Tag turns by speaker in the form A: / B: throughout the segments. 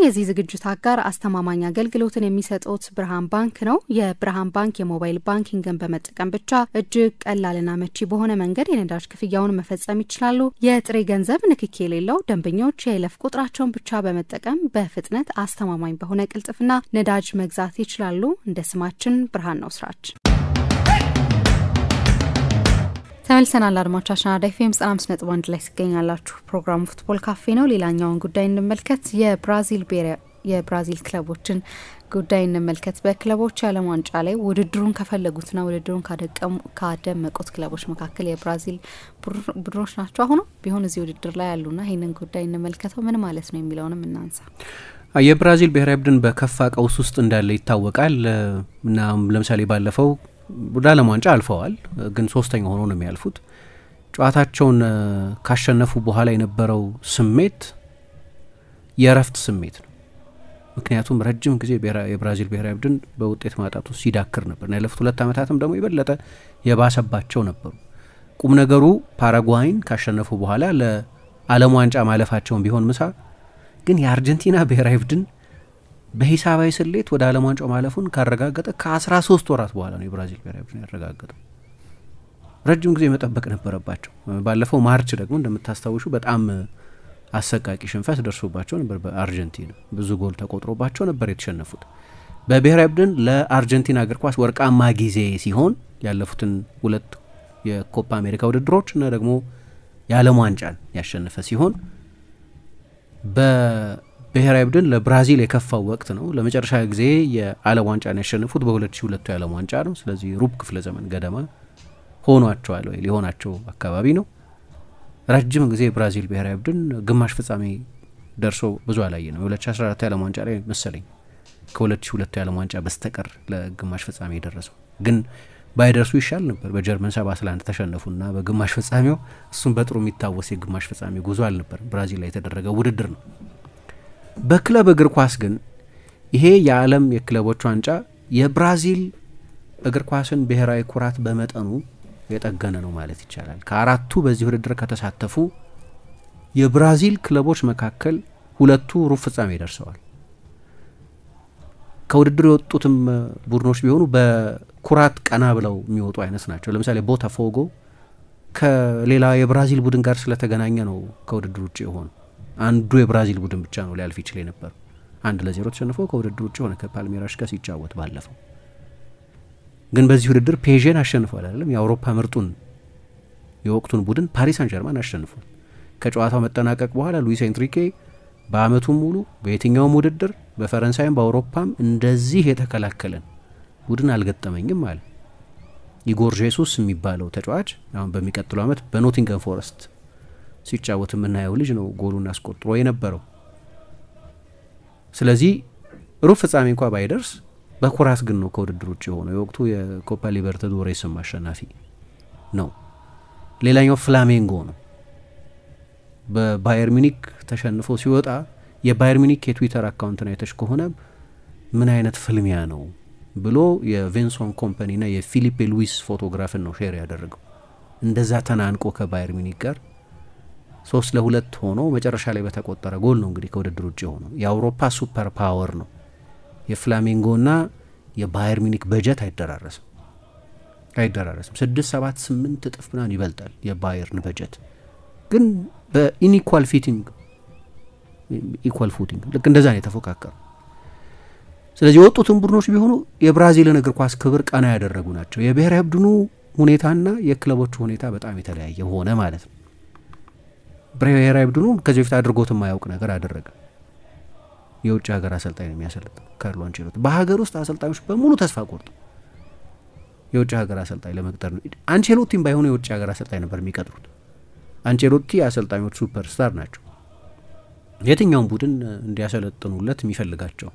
A: የዚህ ዝግጅት አጋር አስተማማኝ አገልግሎትን የሚሰጡት ብርሃን ባንክ ነው። የብርሃን ባንክ የሞባይል ባንኪንግን በመጠቀም ብቻ እጅግ ቀላልና መቺ በሆነ መንገድ የነዳጅ ክፍያውን መፈጸም ይችላሉ። የጥሬ ገንዘብ ንክኪ የሌለው ደንበኞች የይለፍ ቁጥራቸውን ብቻ በመጠቀም በፍጥነት አስተማማኝ በሆነ ቅልጥፍና ነዳጅ መግዛት ይችላሉ። እንደ ስማችን ብርሃን ነው ስራችን። ተመልሰናል አድማጮቻችን አራዳ ኤፍኤም 95.1 ላይ ትገኛላችሁ። ፕሮግራሙ ፉትቦል ካፌ ነው። ሌላኛውን ጉዳይ እንመልከት። የብራዚል ክለቦችን ጉዳይ እንመልከት። በክለቦች ዓለም ዋንጫ ላይ ውድድሩን ከፈለጉትና ውድድሩን ካደመቁት ክለቦች መካከል የብራዚል ቡድኖች ናቸው። አሁን ቢሆን እዚህ ውድድር ላይ ያሉና ይሄንን ጉዳይ እንመልከተው ምን ማለት ነው የሚለውንም እናንሳ።
B: የብራዚል ብሔራዊ ቡድን በከፋ ቀውስ ውስጥ እንዳለ ይታወቃል እና ለምሳሌ ባለፈው ወደ ዓለም ዋንጫ አልፈዋል፣ ግን ሶስተኛ ሆኖ ነው የሚያልፉት። ጨዋታቸውን ካሸነፉ በኋላ የነበረው ስሜት የረፍት ስሜት ነው። ምክንያቱም ረጅም ጊዜ የብራዚል ብሔራዊ ቡድን በውጤት ማጣቱ ሲዳክር ነበር። ያለፉት 2 ዓመታትም ደግሞ ይበለጠ የባሰባቸው ነበሩ። ቁም ነገሩ ፓራጓይን ካሸነፉ በኋላ ለዓለም ዋንጫ ማለፋቸውን ቢሆን ምሳ ግን የአርጀንቲና ብሔራዊ ቡድን በሂሳባዊ ስሌት ወደ ዓለም ዋንጫው ማለፉን ካረጋገጠ ከ13 ወራት በኋላ ነው የብራዚል ብሔራዊ ቡድን ያረጋገጠው። ረጅም ጊዜ መጠበቅ ነበረባቸው። ባለፈው ማርች ደግሞ እንደምታስታውሹ በጣም አሰቃቂ ሽንፈት ደርሶባቸው ነበር በአርጀንቲና። ብዙ ጎል ተቆጥሮባቸው ነበር የተሸነፉት። በብሔራዊ ቡድን ለአርጀንቲና እግር ኳስ ወርቃማ ጊዜ ሲሆን ያለፉትን 2 የኮፓ አሜሪካ ውድድሮች እና ደግሞ የዓለም ዋንጫን ያሸነፈ ሲሆን በብሔራዊ ቡድን ለብራዚል የከፋው ወቅት ነው። ለመጨረሻ ጊዜ የዓለም ዋንጫን ያሸነፉት በ2002 የዓለም ዋንጫ ነው። ስለዚህ ሩብ ክፍለ ዘመን ገደማ ሆኗቸዋል ወይ ሊሆናቸው አካባቢ ነው። ረጅም ጊዜ ብራዚል ብሔራዊ ቡድን ግማሽ ፍጻሜ ደርሶ ብዙ አላየ ነው። የ2014 የዓለም ዋንጫ ላይ መሰለኝ ከ2002 የዓለም ዋንጫ በስተቀር ለግማሽ ፍጻሜ የደረሰው። ግን ባይደርሱ ይሻል ነበር። በጀርመን 7-1 ተሸነፉና በግማሽ ፍጻሜው እሱም በጥሩ የሚታወስ የግማሽ ፍጻሜ ጉዞ አልነበር። ብራዚል ላይ የተደረገ ውድድር ነው። በክለብ እግር ኳስ ግን ይሄ የዓለም የክለቦች ዋንጫ የብራዚል እግር ኳስን ብሔራዊ ኩራት በመጠኑ የጠገነ ነው ማለት ይቻላል። ከአራቱ በዚህ ውድድር ከተሳተፉ የብራዚል ክለቦች መካከል 2ቱ ሩብ ፍጻሜ ደርሰዋል። ከውድድሩ የወጡትም ቡድኖች ቢሆኑ በኩራት ቀና ብለው የሚወጡ አይነት ናቸው። ለምሳሌ ቦታፎጎ ከሌላ የብራዚል ቡድን ጋር ስለተገናኘ ነው ከውድድሩ ውጭ የሆነ። አንዱ የብራዚል ቡድን ብቻ ነው ሊያልፍ ይችላል ነበር። 1-0 ተሸንፎ ከውድድሩ ውጭ ሆነ ከፓልሜራስ ጋር ሲጫወት ባለፈው። ግን በዚህ ውድድር ፔዤን አሸንፏል አይደለም። የአውሮፓ ምርጡን የወቅቱን ቡድን ፓሪስ ሳን ጀርማን አሸንፏል። ከጨዋታው መጠናቀቅ በኋላ ሉዊስ ኤንሪኬ በአመቱ ሙሉ በየትኛውም ውድድር በፈረንሳይም በአውሮፓም እንደዚህ የተከላከለን ቡድን አልገጠመኝም ማለት። ኢጎር ጄሱስ የሚባለው ተጫዋች አሁን በሚቀጥለው አመት በኖቲንገም ፎረስት ሲጫወት የምናየው ልጅ ነው ጎሉን አስቆጥሮ የነበረው። ስለዚህ ሩብ ፍጻሜ እንኳን ባይደርስ በኩራት ግን ነው ከውድድሩ ውጭ የሆነው። የወቅቱ የኮፓ ሊበርታዶሬስ አሸናፊ ነው። ሌላኛው ፍላሜንጎ ነው። በባየር ሚኒክ ተሸንፎ ሲወጣ የባየር ሚኒክ የትዊተር አካውንትን አይተሽ ከሆነ ምን አይነት ፍልሚያ ነው ብሎ የቬንሶን ኮምፓኒና የፊሊፔ ሉዊስ ፎቶግራፍን ነው ሼር ያደረገው። እንደዛ ተናንቆ ከባየር ሚኒክ ጋር 3-2 ሆኖ መጨረሻ ላይ በተቆጠረ ጎል ነው እንግዲህ ከውድድሩ ውጭ የሆነው። የአውሮፓ ሱፐር ፓወር ነው። የፍላሜንጎና የባየር ሚኒክ በጀት አይደራረስም 6-7-8 እጥፍ ምናምን ይበልጣል የባየርን በጀት። ግን በኢንኢኳል ፉቲንግ ልክ እንደዛ ነው የተፎካከሩ። ስለዚህ የወጡትን ቡድኖች ቢሆኑ የብራዚልን እግር ኳስ ክብር ቀና ያደረጉ ናቸው። የብሔራዊ ቡድኑ ሁኔታና የክለቦቹ ሁኔታ በጣም የተለያየ ሆነ ማለት ነው። ብሔራዊ ቡድኑ ከዚህ በፊት አድርጎት የማያውቅ ነገር አደረገ። የውጭ ሀገር አሰልጣኝ ነው የሚያሰለጥነው ካርሎ አንቸሎቲ። በሀገር ውስጥ አሰልጣኞች በሙሉ ተስፋ ቆርጡ የውጭ ሀገር አሰልጣኝ ለመቅጠር ነው። አንቸሎቲም ባይሆኑ የውጭ ሀገር አሰልጣኝ ነበር የሚቀጥሩት። አንቸሎቲ አሰልጣኞች ሱፐርስታር ናቸው። የትኛውም ቡድን እንዲያሰለጥኑለት የሚፈልጋቸው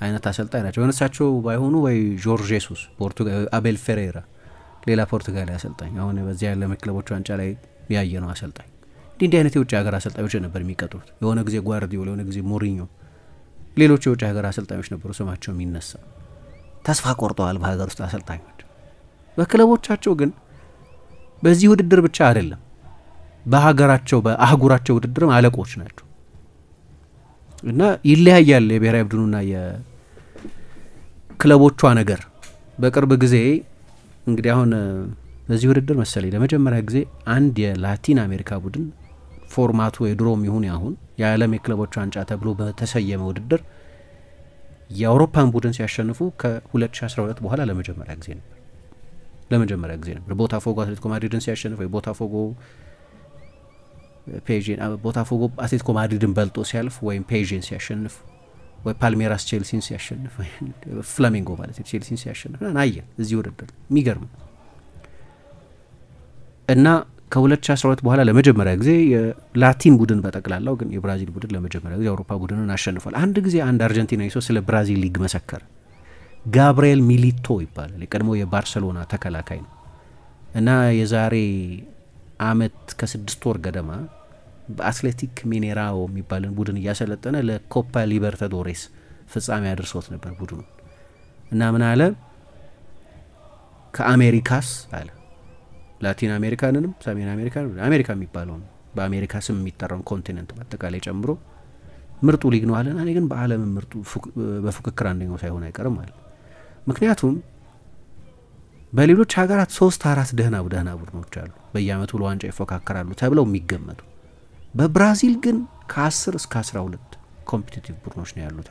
B: አይነት አሰልጣኝ ናቸው። ወነሳቸው ባይሆኑ ወይ ጆርጅ ጄሱስ ፖርቱጋል፣ አቤል ፌሬራ ሌላ ፖርቱጋላዊ አሰልጣኝ አሁን በዚያ ያለ ክለቦች ዋንጫ ላይ ያየ ነው አሰልጣኝ። እንዲህ አይነት የውጭ ሀገር አሰልጣኞች ነበር የሚቀጥሩት። የሆነ ጊዜ ጓርዲዮላ፣ የሆነ ጊዜ ሞሪኞ፣ ሌሎች የውጭ ሀገር አሰልጣኞች ነበሩ ስማቸው የሚነሳ። ተስፋ ቆርጠዋል በሀገር ውስጥ አሰልጣኞች። በክለቦቻቸው ግን በዚህ ውድድር ብቻ አይደለም በሀገራቸው በአህጉራቸው ውድድርም አለቆች ናቸው። እና ይለያያል የብሔራዊ ቡድኑና የክለቦቿ ነገር። በቅርብ ጊዜ እንግዲህ አሁን በዚህ ውድድር መሰለኝ ለመጀመሪያ ጊዜ አንድ የላቲን አሜሪካ ቡድን ፎርማቱ የድሮም ይሁን ያሁን የዓለም የክለቦች ዋንጫ ተብሎ በተሰየመ ውድድር የአውሮፓን ቡድን ሲያሸንፉ ከ2012 በኋላ ለመጀመሪያ ጊዜ ነበር። ቦታፎጎ አትሌቲኮ ማድሪድን ሲያሸንፍ ወይ ቦታፎጎ አትሌቲኮ ማድሪድን በልጦ ሲያልፍ ወይም ፔዥን ሲያሸንፍ ወይ ፓልሜራስ ቼልሲን ሲያሸንፍ ወይ ፍላሜንጎ ማለት ቼልሲን ሲያሸንፍ አየን እዚህ ውድድር የሚገርም እና ከ2012 በኋላ ለመጀመሪያ ጊዜ የላቲን ቡድን በጠቅላላው ግን የብራዚል ቡድን ለመጀመሪያ ጊዜ የአውሮፓ ቡድንን አሸንፏል። አንድ ጊዜ አንድ አርጀንቲናዊ ሰው ስለ ብራዚል ሊግ መሰከረ። ጋብርኤል ሚሊቶ ይባላል። የቀድሞ የባርሰሎና ተከላካይ ነው እና የዛሬ አመት ከ6 ወር ገደማ በአትሌቲክ ሚኔራኦ የሚባልን ቡድን እያሰለጠነ ለኮፓ ሊበርታዶሬስ ፍጻሜ አድርሶት ነበር ቡድኑ እና ምን አለ ከአሜሪካስ አለ ላቲን አሜሪካንንም ሰሜን አሜሪካን አሜሪካ የሚባለው በአሜሪካ ስም የሚጠራው ኮንቲኔንት በአጠቃላይ ጨምሮ ምርጡ ሊግ ነው አለና እኔ ግን በዓለም ምርጡ በፉክክር አንደኛው ሳይሆን አይቀርም አለ። ምክንያቱም በሌሎች ሀገራት 3-4 ደህና ቡድኖች አሉ በየአመቱ ለዋንጫ ይፎካከራሉ ተብለው የሚገመቱ። በብራዚል ግን ከ10 እስከ 12 ኮምፒቲቲቭ ቡድኖች ነው ያሉት።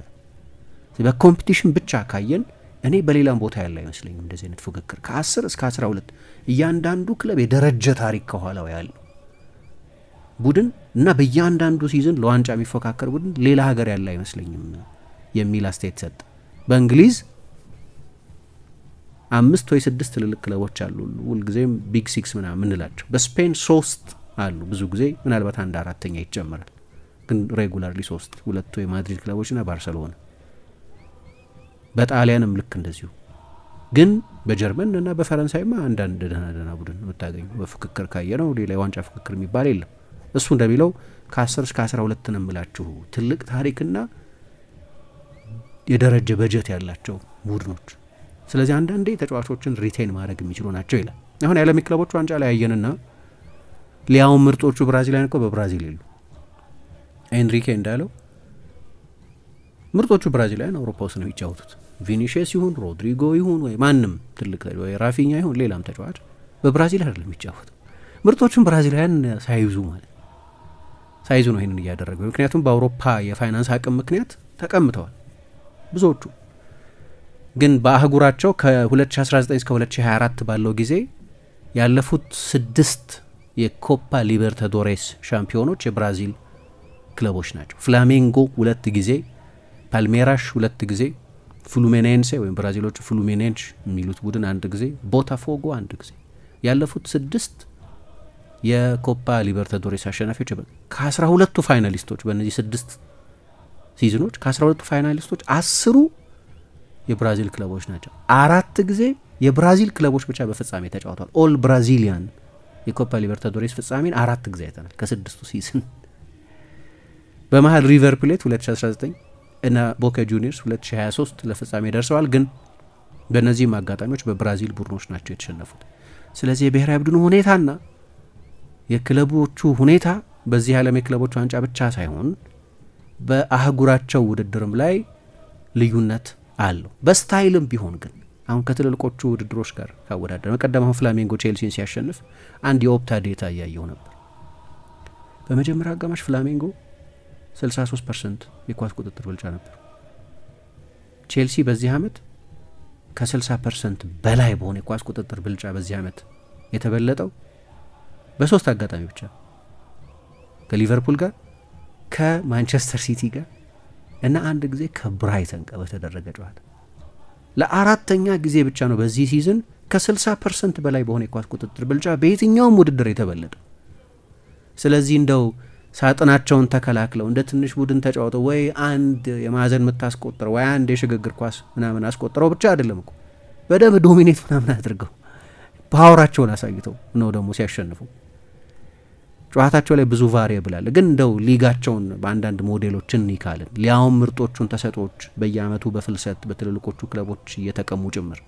B: በኮምፒቲሽን ብቻ ካየን እኔ በሌላም ቦታ ያለ አይመስለኝም እንደዚህ አይነት ፉክክር ከ10 እስከ 12 እያንዳንዱ ክለብ የደረጃ ታሪክ ከኋላው ያለው ቡድን እና በእያንዳንዱ ሲዝን ለዋንጫ የሚፎካከር ቡድን ሌላ ሀገር ያለ አይመስለኝም የሚል አስተያየት ሰጠ። በእንግሊዝ 5 ወይ 6 ትልልቅ ክለቦች አሉ ሁልጊዜም ቢግ 6 ምናምን ምንላቸው። በስፔን 3 አሉ ብዙ ጊዜ ምናልባት አንድ አራተኛ ይጨመራል ግን ሬጉላርሊ 3 ሁለቱ የማድሪድ ክለቦችና ባርሰሎና። በጣሊያንም ልክ እንደዚሁ ግን በጀርመን እና በፈረንሳይማ አንዳንድ ደህና ቡድን የምታገኙ በፉክክር ካየነው ሌላ የዋንጫ ፉክክር የሚባል የለም። እሱ እንደሚለው ከ10 እስከ 12 ነው የምላችሁ ትልቅ ታሪክና የደረጃ በጀት ያላቸው ቡድኖች። ስለዚህ አንዳንዴ ተጫዋቾችን ሪቴን ማድረግ የሚችሉ ናቸው ይላል። አሁን የዓለም ክለቦች ዋንጫ ላይ ያየንና ሊያው ምርጦቹ ብራዚላውያን እኮ በብራዚል የሉ። ኤንሪኬ እንዳለው ምርጦቹ ብራዚላውያን አውሮፓ ውስጥ ነው የሚጫወቱት። ቪኒሺየስ ይሁን ሮድሪጎ ይሁን ወይ ማንም ትልቅ ወይ ራፊኛ ይሁን ሌላም ተጫዋች በብራዚል አይደለም የሚጫወተው። ምርጦቹን ብራዚላውያን ሳይዙ ነው ይሄንን እያደረገው። ምክንያቱም በአውሮፓ የፋይናንስ አቅም ምክንያት ተቀምጠዋል ብዙዎቹ። ግን በአህጉራቸው ከ2019 እስከ 2024 ባለው ጊዜ ያለፉት 6 የኮፓ ሊበርታዶሬስ ሻምፒዮኖች የብራዚል ክለቦች ናቸው። ፍላሜንጎ 2 ጊዜ፣ ፓልሜራስ 2 ጊዜ፣ ፍሉሚኔንሴ ወይም ብራዚሎቹ ፍሉሚኔንስ የሚሉት ቡድን 1 ጊዜ፣ ቦታፎጎ 1 ጊዜ። ያለፉት 6 የኮፓ ሊበርታዶሬስ አሸናፊዎች ከ12ቱ ፋይናሊስቶች በእነዚህ 6 ሲዝኖች ከ12ቱ ፋይናሊስቶች 10ሩ የብራዚል ክለቦች ናቸው። 4 ጊዜ የብራዚል ክለቦች ብቻ በፍጻሜ ተጫውተዋል። ኦል ብራዚሊያን የኮፓ ሊበርታዶሬስ ፍጻሜን 4 ጊዜ አይተናል ከ6ቱ ሲዝን። በመሃል ሪቨር ፕሌት 2019 እና ቦካ ጁኒየርስ 2023 ለፍጻሜ ደርሰዋል። ግን በእነዚህም አጋጣሚዎች በብራዚል ቡድኖች ናቸው የተሸነፉት። ስለዚህ የብሔራዊ ቡድኑ ሁኔታና የክለቦቹ ሁኔታ በዚህ ዓለም የክለቦች ዋንጫ ብቻ ሳይሆን በአህጉራቸው ውድድርም ላይ ልዩነት አለው። በስታይልም ቢሆን ግን አሁን ከትልልቆቹ ውድድሮች ጋር ካወዳደረ መቀደማው ፍላሜንጎ ቼልሲን ሲያሸንፍ አንድ የኦፕታ ዴታ ያያየው ነበር። በመጀመሪያ አጋማሽ ፍላሜንጎ 63% የኳስ ቁጥጥር ብልጫ ነበር። ቼልሲ በዚህ አመት ከ60% በላይ በሆነ የኳስ ቁጥጥር ብልጫ በዚህ አመት የተበለጠው በ3 አጋጣሚ ብቻ ከሊቨርፑል ጋር ከማንቸስተር ሲቲ ጋር እና አንድ ጊዜ ከብራይተን ጋር በተደረገ ጨዋታ ለአራተኛ ጊዜ ብቻ ነው በዚህ ሲዝን ከ60% በላይ በሆነ የኳስ ቁጥጥር ብልጫ በየትኛውም ውድድር የተበለጠው። ስለዚህ እንደው ሳጥናቸውን ተከላክለው እንደ ትንሽ ቡድን ተጫውተው ወይ አንድ የማዕዘን የምታስቆጥረው ወይ አንድ የሽግግር ኳስ ምናምን አስቆጥረው ብቻ አይደለም እኮ በደንብ ዶሚኔት ምናምን አድርገው ፓወራቸውን አሳይተው ነው ደግሞ ሲያሸንፉ። ጨዋታቸው ላይ ብዙ ቫሪያብል አለ። ግን እንደው ሊጋቸውን በአንዳንድ ሞዴሎችን ይካልን ሊያውም ምርጦቹን ተሰጦች በየአመቱ በፍልሰት በትልልቆቹ ክለቦች እየተቀሙ ጭምር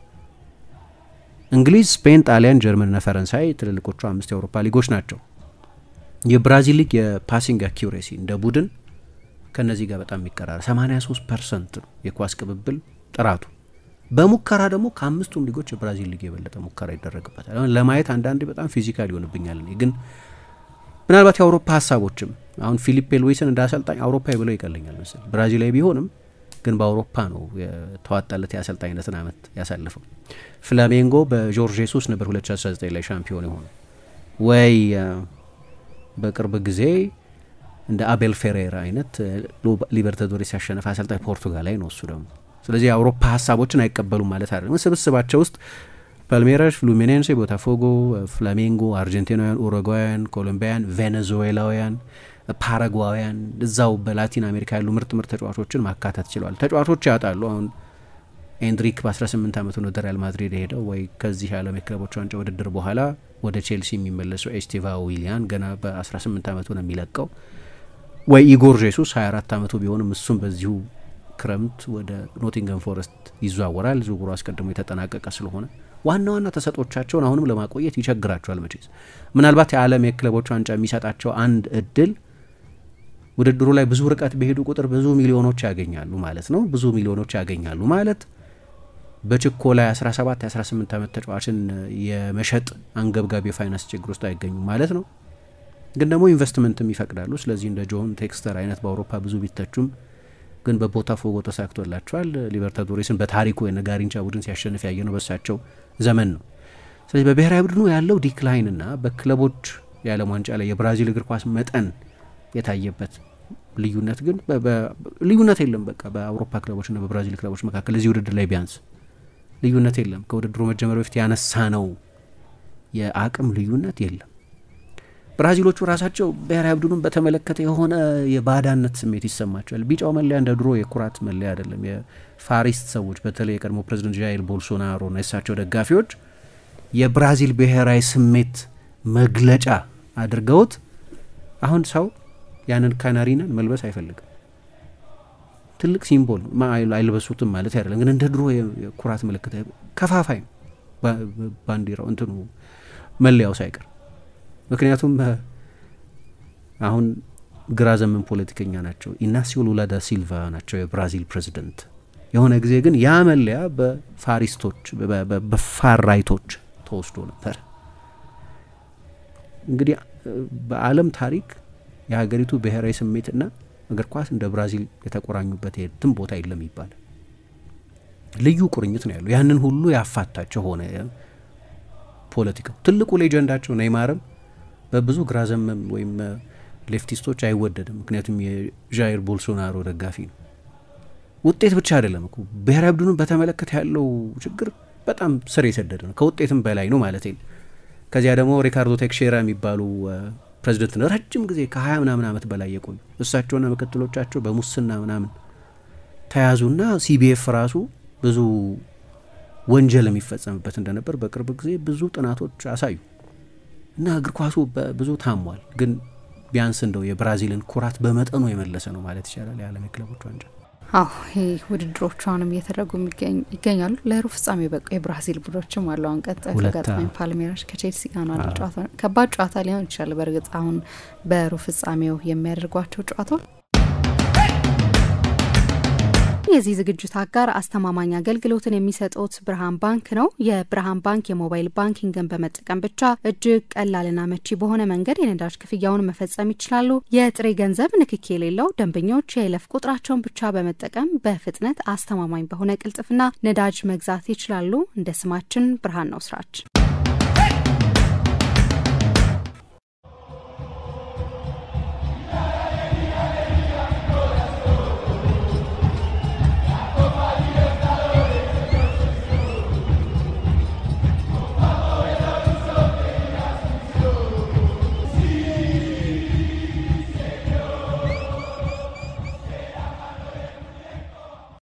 B: እንግሊዝ፣ ስፔን፣ ጣሊያን፣ ጀርመንና ፈረንሳይ ትልልቆቹ 5 የአውሮፓ ሊጎች ናቸው። የብራዚል ሊግ የፓሲንግ አኪዩሬሲ እንደ ቡድን ከነዚህ ጋር በጣም የሚቀራረብ 83% ነው የኳስ ቅብብል ጥራቱ። በሙከራ ደግሞ ከአምስቱም ሊጎች የብራዚል ሊግ የበለጠ ሙከራ ይደረግበታል። አሁን ለማየት አንዳንዴ በጣም ፊዚካል ይሆንብኛል። ግን ምናልባት የአውሮፓ ሀሳቦችም አሁን ፊሊፔ ሉዊስን እንዳሰልጣኝ አውሮፓዊ ብለው ይቀለኛል መሰለኝ። ብራዚላዊ ቢሆንም ግን በአውሮፓ ነው የተዋጣለት የአሰልጣኝነትን አመት ያሳለፈው። ፍላሜንጎ በጆርጅ ጄሱስ ነበር 2019 ላይ ሻምፒዮን የሆነው። ወይ በቅርብ ጊዜ እንደ አቤል ፌሬራ አይነት ሊበርታዶሬስ ያሸነፈ አሰልጣኝ ፖርቱጋል ላይ ነው እሱ ደግሞ። ስለዚህ የአውሮፓ ሀሳቦችን አይቀበሉም ማለት አይደለም። ስብስባቸው ውስጥ ፓልሜራስ፣ ፍሉሚኔንሴ፣ ቦታፎጎ፣ ፍላሜንጎ፣ አርጀንቲናውያን፣ ኡሩጓውያን፣ ኮሎምቢያን፣ ቬኔዙዌላውያን፣ ፓራጓውያን እዛው በላቲን አሜሪካ ያሉ ምርጥ ተጫዋቾችን ማካተት ችለዋል። ተጫዋቾች ያጣሉ። አሁን ኤንድሪክ በ18 ዓመቱ ነው ሪያል ማድሪድ ሄደው ወይ ከዚህ ዓለም የክለቦች ዋንጫ ውድድር በኋላ ወደ ቼልሲ የሚመለሰው ኤስቴቫ ዊሊያን ገና በ18 ዓመቱ ነው የሚለቀው። ወይ ኢጎር ጄሱስ 24 ዓመቱ ቢሆንም እሱም በዚሁ ክረምት ወደ ኖቲንገም ፎረስት ይዘዋወራል። ዝውውሩ አስቀድሞ የተጠናቀቀ ስለሆነ ዋና ተሰጦቻቸውን አሁንም ለማቆየት ይቸግራቸዋል። መቼስ ምናልባት የዓለም የክለቦች ዋንጫ የሚሰጣቸው አንድ እድል ውድድሩ ላይ ብዙ ርቀት በሄዱ ቁጥር ብዙ ሚሊዮኖች ያገኛሉ ማለት ነው። ብዙ ሚሊዮኖች ያገኛሉ ማለት በችኮላ 17 18 ዓመት ተጫዋችን የመሸጥ አንገብጋቢ የፋይናንስ ችግር ውስጥ አይገኙም ማለት ነው። ግን ደግሞ ኢንቨስትመንትም ይፈቅዳሉ። ስለዚህ እንደ ጆን ቴክስተር አይነት በአውሮፓ ብዙ ቢተቹም ግን በቦታፎጎ ተሳክቶላቸዋል። ሊበርታዶሬስን በታሪኩ የነጋሪንቻ ቡድን ሲያሸንፍ ያየነው በሳቸው ዘመን ነው። ስለዚህ በብሔራዊ ቡድኑ ያለው ዲክላይን እና በክለቦች የዓለም ዋንጫ ላይ የብራዚል እግር ኳስ መጠን የታየበት ልዩነት ግን ልዩነት የለም። በቃ በአውሮፓ ክለቦችና በብራዚል ክለቦች መካከል እዚህ ውድድር ላይ ቢያንስ ልዩነት የለም። ከውድድሩ መጀመር በፊት ያነሳ ነው የአቅም ልዩነት የለም። ብራዚሎቹ ራሳቸው ብሔራዊ ቡድኑን በተመለከተ የሆነ የባዳነት ስሜት ይሰማቸዋል። ቢጫው መለያ እንደ ድሮ የኩራት መለያ አይደለም። የፋሪስት ሰዎች በተለይ የቀድሞ ፕሬዚደንት ጃይር ቦልሶናሮ እና የሳቸው ደጋፊዎች የብራዚል ብሔራዊ ስሜት መግለጫ አድርገውት አሁን ሰው ያንን ካናሪናን መልበስ አይፈልግም። ትልቅ ሲምቦል አይልበሱትም ማለት አይደለም፣ ግን እንደ ድሮ የኩራት ምልክት ከፋፋይ ባንዲራው እንትኑ መለያው ሳይቀር። ምክንያቱም አሁን ግራ ዘመን ፖለቲከኛ ናቸው። ኢናሲዮ ሉላ ዳ ሲልቫ ናቸው የብራዚል ፕሬዚደንት። የሆነ ጊዜ ግን ያ መለያ በፋሪስቶች በፋራይቶች ተወስዶ ነበር። እንግዲህ በዓለም ታሪክ የሀገሪቱ ብሔራዊ ስሜትና እግር ኳስ እንደ ብራዚል የተቆራኙበት የትም ቦታ የለም ይባላል። ልዩ ቁርኝት ነው ያለው። ያንን ሁሉ ያፋታቸው ሆነ ፖለቲካው። ትልቁ ሌጀንዳቸው ኔይማርም በብዙ ግራ ዘመም ወይም ሌፍቲስቶች አይወደድም። ምክንያቱም የጃይር ቦልሶናሮ ደጋፊ ነው። ውጤት ብቻ አይደለም እኮ ብሔራዊ ቡድኑን በተመለከተ ያለው ችግር በጣም ስር የሰደደ ነው። ከውጤትም በላይ ነው ማለት ነው። ከዚያ ደግሞ ሪካርዶ ቴክሼራ የሚባሉ ፕሬዚደንት ነው ረጅም ጊዜ ከ20 ምናምን ዓመት በላይ የቆዩ። እሳቸውና ምክትሎቻቸው በሙስና ምናምን ተያዙና ሲቢኤፍ ራሱ ብዙ ወንጀል የሚፈጸምበት እንደነበር በቅርብ ጊዜ ብዙ ጥናቶች አሳዩ። እና እግር ኳሱ ብዙ ታሟል። ግን ቢያንስ እንደው የብራዚልን ኩራት በመጠኑ የመለሰ ነው ማለት ይቻላል የዓለም የክለቦች ዋንጫ።
A: ይህ ውድድሮቹ አሁንም እየተደረጉ ይገኛሉ። ለሩብ ፍጻሜ በቃ የብራዚል ቡድኖችም አሉ። አሁን ቀጣይ ተጋጣሚ ፓልሜራስ ከቼልሲ ጋር ነው ጨዋታ። ከባድ ጨዋታ ሊሆን ይችላል። በእርግጥ አሁን በሩብ ፍጻሜው የሚያደርጓቸው ጨዋታዎች የዚህ ዝግጅት አጋር አስተማማኝ አገልግሎትን የሚሰጡት ብርሃን ባንክ ነው። የብርሃን ባንክ የሞባይል ባንኪንግን በመጠቀም ብቻ እጅግ ቀላልና መቺ በሆነ መንገድ የነዳጅ ክፍያውን መፈጸም ይችላሉ። የጥሬ ገንዘብ ንክኪ የሌለው ደንበኞች የይለፍ ቁጥራቸውን ብቻ በመጠቀም በፍጥነት አስተማማኝ በሆነ ቅልጥፍና ነዳጅ መግዛት ይችላሉ። እንደ ስማችን ብርሃን ነው ስራችን።